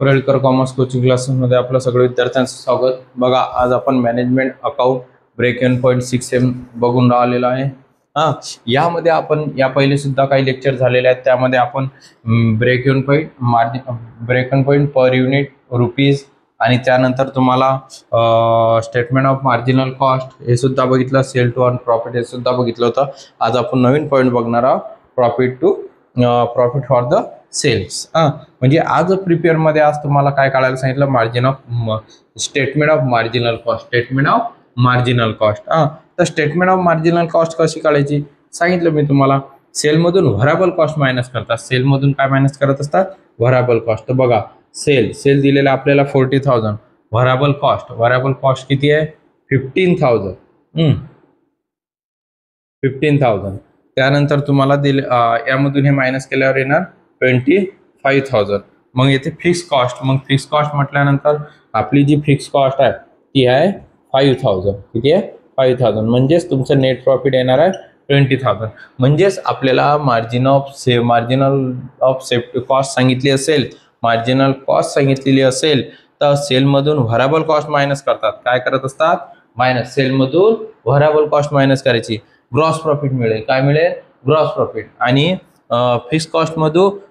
Paralkar commerce coaching क्लासेसमध्ये आपलं सगळं विद्यार्थ्यांचं स्वागत. बघा, आज आपण management account break even point 6M बघून राहिलेला आहे. यामध्ये आपण या पहिले सुद्धा काही लेक्चर झालेले आहेत. त्यामध्ये आपण break even point, break even point per unit rupees आणि त्यानंतर तुम्हाला स्टेटमेंट ऑफ मार्जिनल कॉस्ट हे सुद्धा बघितलं. सेल टू अर्न प्रॉफिट हे सुद्धा बघितलं होतं. आज आपण नवीन पॉईंट बघणार आहोत, प्रॉफिट फॉर द सेल्स. म्हणजे आज प्रिपेअर मध्ये आज तुम्हाला काय काढायला सांगितलं, margin of statement of marginal cost. Statement of marginal cost. तर स्टेटमेंट ऑफ मार्जिनल कॉस्ट कशी काढायची सांगितलं मी तुम्हाला. सेलमधून व्हरायबल कॉस्ट मायनस करतात. सेलमधून काय मायनस करत असतात, व्हरायबल कॉस्ट. तर बघा, सेल दिलेला आपल्याला 40,000. व्हरायबल कॉस्ट किती आहे, 15,000. 15,000. त्यानंतर तुम्हाला दिले यामधून हे मायनस केल्यावर येणार 25,000. मग येते फिक्स कॉस्ट. मग फिक्स कॉस्ट म्हटल्यानंतर आपली जी फिक्स कॉस्ट आहे ती आहे 5,000. किती आहे, 5,000. म्हणजेच तुमचं नेट प्रॉफिट येणार आहे 20,000. म्हणजेच आपल्याला मार्जिनल ऑफ सेफ्टी कॉस्ट सांगितली असेल, मार्जिनल कॉस्ट सांगितलेली असेल, तर सेलमधून व्हरायबल कॉस्ट मायनस करतात. काय करत असतात, मायनस. सेलमधून व्हरायबल कॉस्ट मायनस करायची, ग्रॉस प्रॉफिट मिळेल. काय मिळेल, ग्रॉस प्रॉफिट. आणि फिक्स कॉस्ट मधून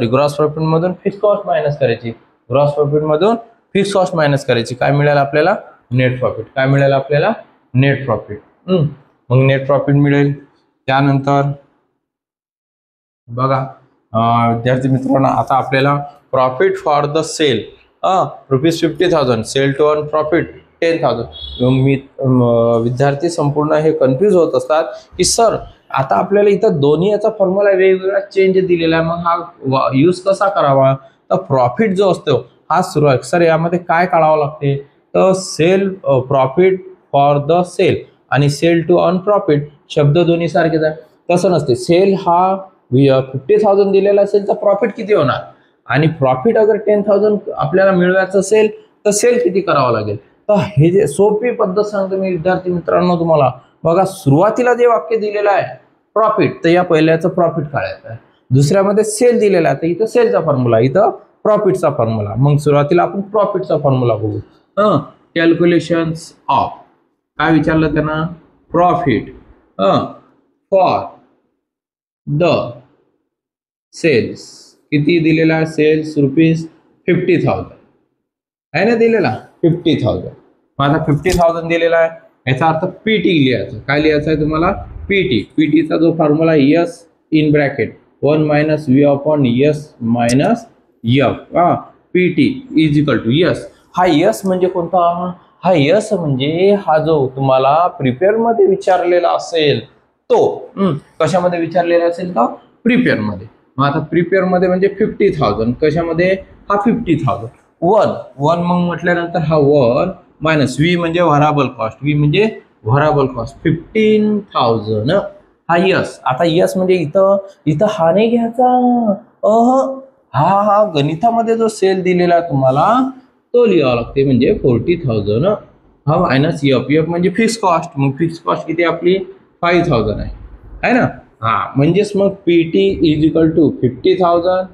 ग्रॉस प्रॉफिट मधून फिक्स कॉस्ट मायनस करायची. ग्रॉस प्रॉफिट मधून फिक्स कॉस्ट मायनस करायची. काय मिळेल आपल्याला, नेट प्रॉफिट. काय मिळेल आपल्याला, नेट प्रॉफिट. मग नेट प्रॉफिट मिळेल. त्यानंतर बघा विद्यार्थी मित्रांनो, आता आपल्याला profit for the sale rupees 50,000. Sale to earn profit 10,000. विद्यार्थी संपूर्ण हे कन्फ्यूज होत असतात की सर आता आपल्याला इथं दोन्ही याचा फॉर्म्युला वेगवेगळा चेंज दिलेला आहे, मग हा यूज कसा करावा. तर प्रॉफिट जो असतो हा सुरुवात सर यामध्ये काय काढावं लागते, तर sale profit for the sale आणि सेल टू अर्न प्रॉफिट शब्द दोन्ही सारखेच आहे. तसं नसते. सेल हा 50,000 दिलेला असेल तर प्रॉफिट किती होणार, आणि प्रॉफिट अगर 10,000 आपल्याला मिळवायचं असेल तर सेल किती करावं लागेल. तर हे जे सोपी पद्धत सांगतो मी विद्यार्थी मित्रांनो तुम्हाला. बघा, सुरुवातीला जे वाक्य दिलेलं आहे प्रॉफिट, तर या पहिल्याचं प्रॉफिट काढायचं आहे. दुसऱ्यामध्ये सेल दिलेला आहे, तर इथं सेलचा फॉर्म्युला, इथं प्रॉफिटचा फॉर्म्युला. मग सुरुवातीला आपण प्रॉफिटचा फॉर्म्युला बघू. कॅल्क्युलेशन्स ऑफ, काय विचारलं त्यांना, प्रॉफिट फॉर द सेल्स. किती दिलेला आहे, सेल्स रुपीज 50,000 आहे ना दिलेला, 50,000. मग आता 50,000 दिलेला आहे, याचा अर्थ पीटी लिहायचं. काय लिहायचं आहे तुम्हाला, पीटी. पीटीचा जो formula S in bracket 1 minus V upon S minus F. PT is equal to S. हा एस म्हणजे कोणता, हा एस म्हणजे हा जो तुम्हाला प्रिपेअर मध्ये विचारलेला असेल तो. कशामध्ये विचारलेला असेल का, प्रिपेअर मध्ये. मग आता प्रिपेअर मध्ये म्हणजे 50,000, कशामध्ये, हा 50,000. 1 मग म्हटल्यानंतर हा 1 मायनस व्ही म्हणजे व्हरायबल कॉस्ट. व्ही म्हणजे व्हरायबल कॉस्ट 15,000. हा यस. आता यस म्हणजे इथं हा नाही घ्यायचा. हा गणितामध्ये जो सेल दिलेला तुम्हाला तो लिहावा लागते, म्हणजे 40,000. हा मायनस एफ म्हणजे फिक्स कॉस्ट. मग फिक्स कॉस्ट किती आपली 5,000 आहे ना. म्हणजेच मग पीटी इज इक्वल टू 50,000.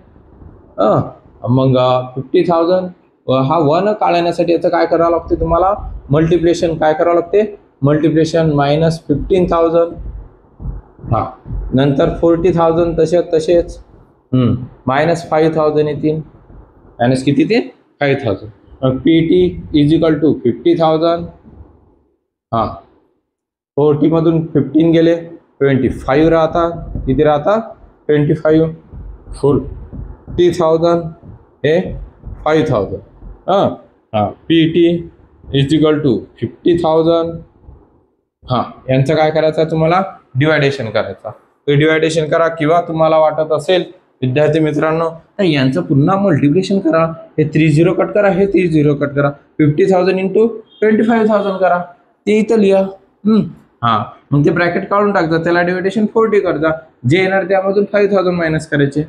मग 50,000 हा 1 काढण्यासाठी याचं काय करावं लागते तुम्हाला, मल्टिप्लिकेशन. काय करावं लागते, मल्टिप्लिकेशन. मायनस 15,000. नंतर 40,000 तसेच मायनस 5,000 येतील. मायनस किती ते 5,000. मग पीटी इज इक्वल टू 50,000. 40 मधून 15 गेले, 25 राहता. किती राहता, 25. 40,000 हे 5,000. PT is equal to 50,000. यांचं काय करायचं तुम्हाला, डिवायडेशन करायचा. डिवायडेशन करा, किंवा तुम्हाला वाटत असेल विद्यार्थी मित्रांनो तर यांचं पुन्हा मल्टिप्लिकेशन करा. हे 30 कट करा, हे 30 कट करा. 50,000 इंटू 25,000 करा, ते इथं लिहा. मग ते ब्रॅकेट काढून टाकता, त्याला डिवायडेशन 40 करता. जे येणार त्यामधून 5,000 मायनस करायचे.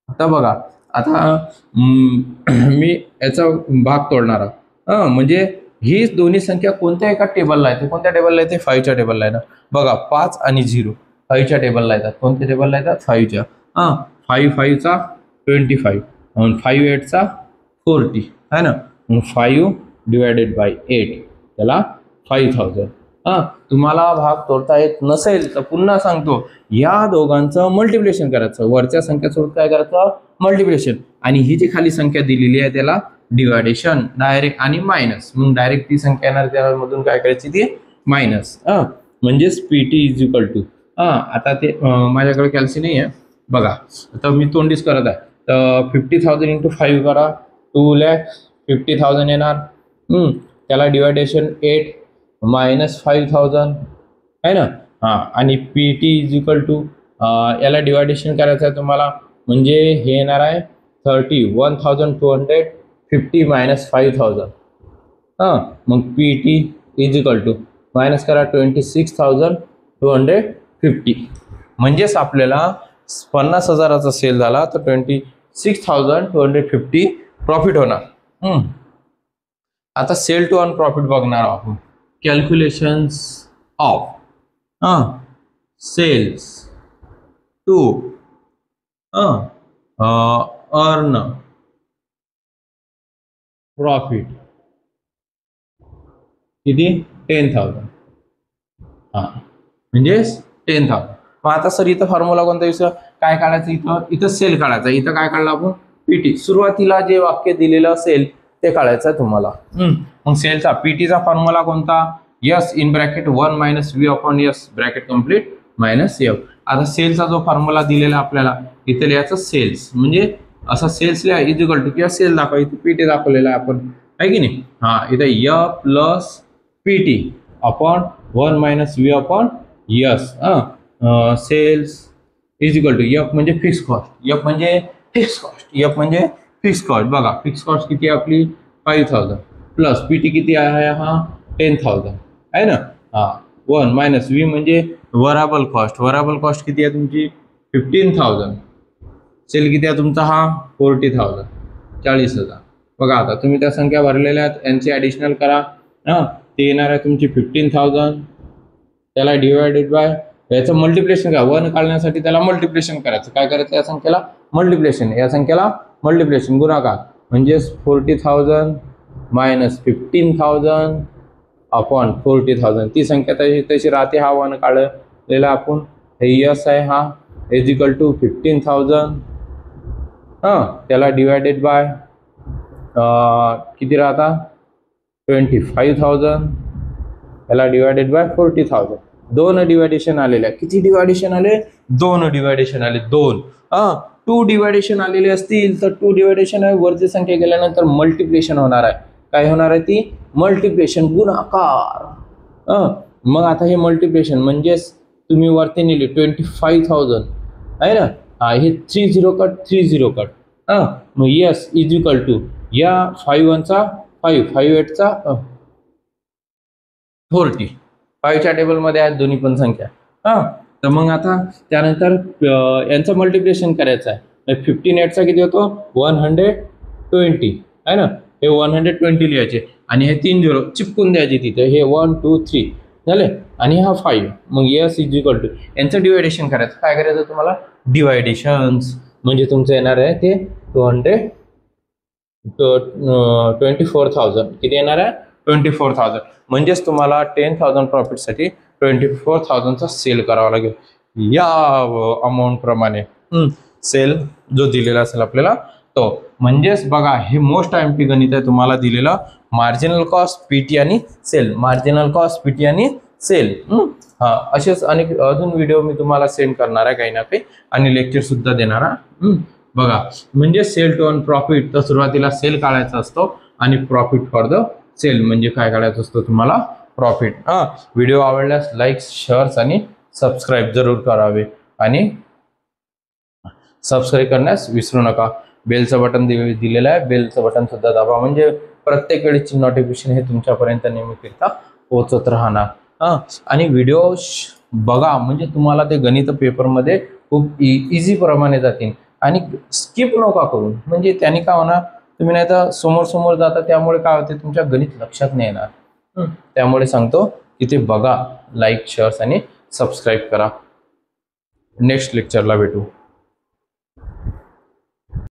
आता बघा, आता मी याचा भाग तोडणार आहे. म्हणजे ही दोन्ही संख्या कोणत्या एका टेबलला येते, कोणत्या टेबलला येते, 5च्या टेबलला आहे ना. बघा, 5 आणि 0 5च्या टेबलला येतात. कोणत्या टेबलला येतात, 5च्या. 5 5 चा 25. 5 8चा 40 है ना, मग 5 डिवायडेड बाय 8 त्याला 5000. तुम्हाला भाग तोडता येत नसेल तर पुन्हा सांगतो, या दोघांचं मल्टिप्लिकेशन करायचं, वरच्या संख्यासोबत काय करायचं, मल्टिप्लिकेशन, आणि ही जी खाली संख्या दिलेली आहे त्याला डिवायडेशन डायरेक्ट आणि मायनस, मग डायरेक्ट ती संख्या येणार त्यामधून काय करायची ती मायनस. म्हणजेच पीटी इज इक्वल टू, आता ते माझ्याकडे कॅल्सी नाही आहे बघा, आता मी तोंडीच करत आहे, तर 50,000 इंटू 5 करा, 2,50,000 येणार. त्याला डिवायडेशन 8 मायनस 5,000 आहे ना. आणि P T is equal to, याला डिवायडेशन करायचं आहे तुम्हाला, म्हणजे हे येणार आहे 31,250 मायनस 5,000. मग P T is equal to minus करा 26,250, म्हणजेच आपल्याला 50,000चा सेल झाला तर 26,250 प्रॉफिट होणार. आता सेल टू अर्न प्रॉफिट बघणार आहोत. Calculations of sales to earn profit किती, 10,000. म्हणजेच 10,000. मग आता सर इथं फॉर्म्युला कोणता विषय काय काढायचं, इथं सेल काढायचा, इथं काय काढलं आपण पीटी, सुरुवातीला जे वाक्य दिलेलं असेल ते काढायचं आहे तुम्हाला. मग सेलचा पीटीचा फॉर्म्युला कोणता, yes in bracket 1 minus V upon yes bracket complete minus F. आता सेलचा जो फॉर्म्युला दिलेला आपल्याला इथे लिहायचं सेल्स, म्हणजे असा सेल्स लिहा इज इक्वल टू, किंवा सेल दाखवा, इथे पीटी दाखवलेला आहे आपण, आहे की नाही. इथे य plus PT upon 1 minus V upon S. Sales is equal to F म्हणजे फिक्स कॉस्ट, एफ म्हणजे फिक्स कॉस्ट, एफ म्हणजे फिक्स कॉस्ट. बघा फिक्स कॉस्ट किती आहे आपली 5,000 प्लस पीटी किती आहे 10,000 आहे ना. 1 मायनस व्ही म्हणजे वराबल कॉस्ट, वराबल कॉस्ट किती आहे तुमची 15,000. सेल किती आहे तुमचा 40,000 40,000. बघा आता तुम्ही त्या संख्या भरलेल्या आहेत, यांची ॲडिशनल करा. ते येणार आहे तुमची 15,000, त्याला डिवायडेड बाय याचं मल्टिप्लिकेशन करा, 1 काढण्यासाठी त्याला मल्टिप्लिकेशन करायचं, काय करायचं या संख्येला मल्टिप्लिकेशन, या संख्येला मल्टिप्लिकेशन गुणाकार, म्हणजेच 40,000 मायनस 15,000 अपॉन 40,000. ती संख्या तशी राहते, 1 काढलेला आपण, हे यस आहे, इज इक्वल टू 15,000. त्याला डिवायडेड बाय किती राहता 25,000, याला डिवायडेड बाय 40,000. 2 डिवायडेशन आलेल्या, किती डिवायडेशन आले 2 डिवायडेशन आले 2. 2 डिवायडेशन आलेले असतील तर 2 डिवायडेशन आहे, वरची संख्या गेल्यानंतर मल्टिप्लिकेशन होणार आहे, काय होणार आहे ती मल्टिप्लिकेशन गुणाकार. मग आता हे मल्टिप्लिकेशन म्हणजेच तुम्ही वरती नेली 25,000 आहे ना. हे 30 कट 30 कट. मग यस इज इक्वल टू, या 5 1चा 5 5 8चा 40, 5च्या टेबलमध्ये आहेत दोन्ही पण संख्या. तर मग आता त्यानंतर यांचं मल्टिप्लिकेशन करायचं आहे. 15 8चा किती होतो 120 आहे ना. हे 120 लिहायचे आणि हे 3 0 चिपकून द्यायचे तिथे, हे 1 2 3 झाले, आणि हा 5. मग यस इज इक्वल टू यांचं डिवायडेशन करायचं, काय करायचं तुम्हाला डिवायडेशन्स, म्हणजे तुमचं येणार आहे ते 24,000. किती येणार आहे 24,000. म्हणजेच तुम्हाला 10,000 प्रॉफिटसाठी 24,000चा सेल करावा लागेल. या अमाऊंट प्रमाणे सेल जो दिलेला असेल आपल्याला तो. म्हणजेच बघा हे मोस्ट एमपी गणित आहे तुम्हाला दिलेलं, मार्जिनल कॉस्ट पीटी आणि सेल, मार्जिनल कॉस्ट पीटी आणि सेल. असेच अनेक अजून व्हिडिओ मी तुम्हाला सेंड करणार आहे काही ना काही, आणि लेक्चर सुद्धा देणार आहे. बघा म्हणजे सेल टू अर्न प्रॉफिट, तर सुरुवातीला सेल काढायचा असतो आणि प्रॉफिट फॉर द सेल म्हणजे काय काढायचं असतो तुम्हाला प्रॉफिट. व्हिडिओ आवडल्यास लाईक शेअर्स आणि सबस्क्राईब जरूर करावे, आणि सबस्क्राईब करण्यास विसरू नका. बेलचं बटन दिलेलं आहे, बेलचं बटन सुद्धा दाबा, म्हणजे प्रत्येक वेळेची नोटिफिकेशन हे तुमच्यापर्यंत नेहमीकरिता पोहोचत राहणार. आणि व्हिडिओ बघा, म्हणजे तुम्हाला ते गणित पेपरमध्ये खूप इझी प्रमाणे जातील, आणि स्किप नका करून, म्हणजे त्यांनी काय होणार तुम्ही नाही तर समोर जाता, त्यामुळे काय होते तुमच्या गणित लक्षात नाही येणार. त्यामुळे सांगतो की ते बघा, लाईक शेअर्स आणि सबस्क्राईब करा. नेक्स्ट लेक्चरला भेटू.